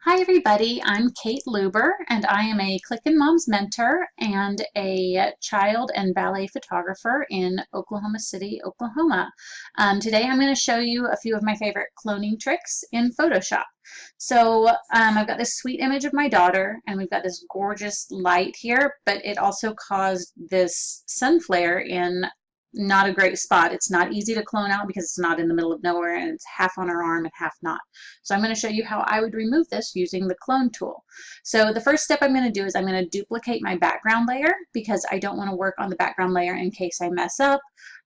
Hi everybody, I'm Kate Luber and I am a Clickin' Moms mentor and a child and ballet photographer in Oklahoma City, Oklahoma. Today I'm going to show you a few of my favorite cloning tricks in Photoshop. So I've got this sweet image of my daughter and we've got this gorgeous light here, but it also caused this sun flare in not a great spot. It's not easy to clone out because it's not in the middle of nowhere and it's half on her arm and half not. So I'm going to show you how I would remove this using the clone tool. So the first step I'm going to do is I'm going to duplicate my background layer because I don't want to work on the background layer in case I mess up,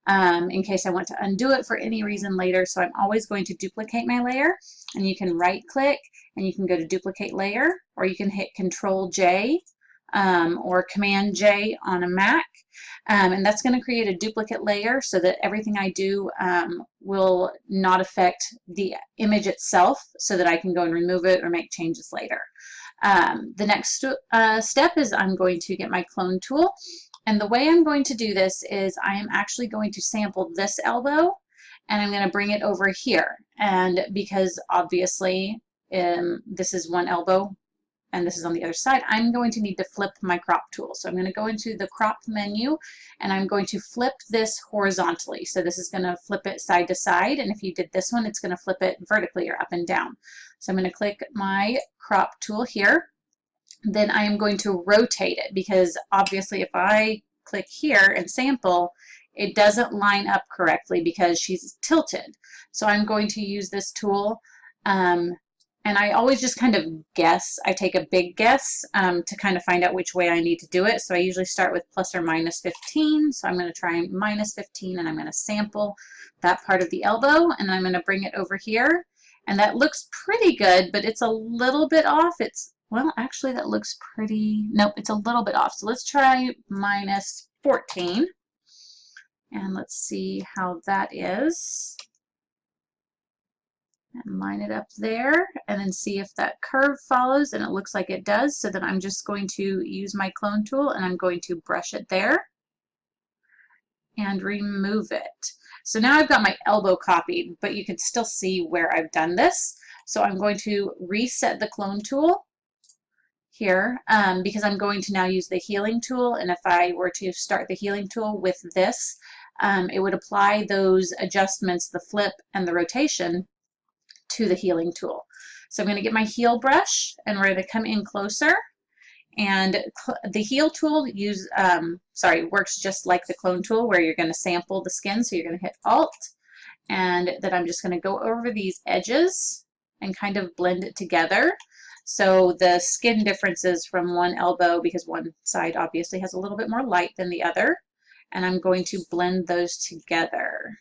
in case I want to undo it for any reason later. So I'm always going to duplicate my layer, and you can right click and you can go to duplicate layer, or you can hit Control J or Command J on a Mac. And that's going to create a duplicate layer so that everything I do will not affect the image itself, so that I can go and remove it or make changes later. The next step is I'm going to get my clone tool, and the way I'm going to do this is I am actually going to sample this elbow and I'm going to bring it over here, and because obviously this is one elbow and this is on the other side, I'm going to need to flip my crop tool. So I'm going to go into the crop menu and I'm going to flip this horizontally. So this is going to flip it side to side, and if you did this one, it's going to flip it vertically or up and down. So I'm going to click my crop tool here. Then I am going to rotate it because obviously if I click here and sample, it doesn't line up correctly because she's tilted. So I'm going to use this tool. And I always just kind of guess. I take a big guess to kind of find out which way I need to do it. So I usually start with plus or minus 15. So I'm going to try minus 15 and I'm going to sample that part of the elbow and I'm going to bring it over here. And that looks pretty good, but it's a little bit off. Well, actually that looks pretty, nope, it's a little bit off. So let's try minus 14 and let's see how that is. And line it up there and then see if that curve follows, and it looks like it does. So then I'm just going to use my clone tool and I'm going to brush it there and remove it. So now I've got my elbow copied, but you can still see where I've done this. So I'm going to reset the clone tool here because I'm going to now use the healing tool, and if I were to start the healing tool with this, it would apply those adjustments, the flip and the rotation, to the healing tool. So I'm going to get my heal brush and we're going to come in closer, and the heal tool works just like the clone tool where you're going to sample the skin. So you're going to hit Alt, and then I'm just going to go over these edges and kind of blend it together. So the skin differences from one elbow, because one side obviously has a little bit more light than the other, and I'm going to blend those together.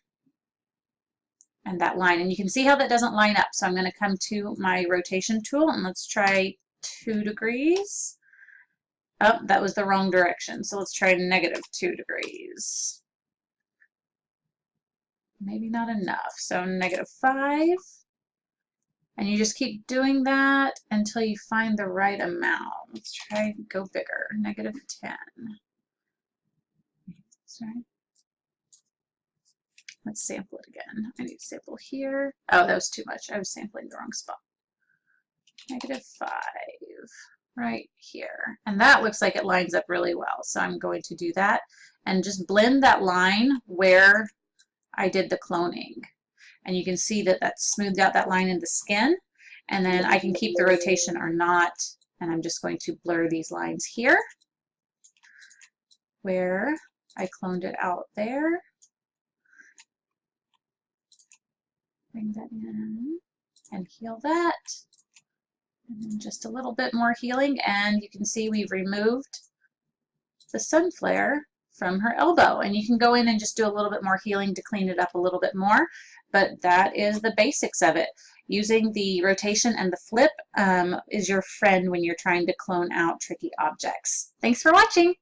And that line, and you can see how that doesn't line up. So I'm going to come to my rotation tool and let's try 2 degrees. Oh, that was the wrong direction. So let's try -2 degrees. Maybe not enough. So -5. And you just keep doing that until you find the right amount. Let's try go bigger. -10. Sorry. Let's sample it again. I need to sample here. Oh, that was too much. I was sampling the wrong spot. -5 right here. And that looks like it lines up really well. So I'm going to do that and just blend that line where I did the cloning. And you can see that that smoothed out that line in the skin. And then I can keep the rotation or not. And I'm just going to blur these lines here where I cloned it out there. Bring that in and heal that. And then just a little bit more healing, and you can see we've removed the sun flare from her elbow. And you can go in and just do a little bit more healing to clean it up a little bit more, but that is the basics of it. Using the rotation and the flip is your friend when you're trying to clone out tricky objects. Thanks for watching.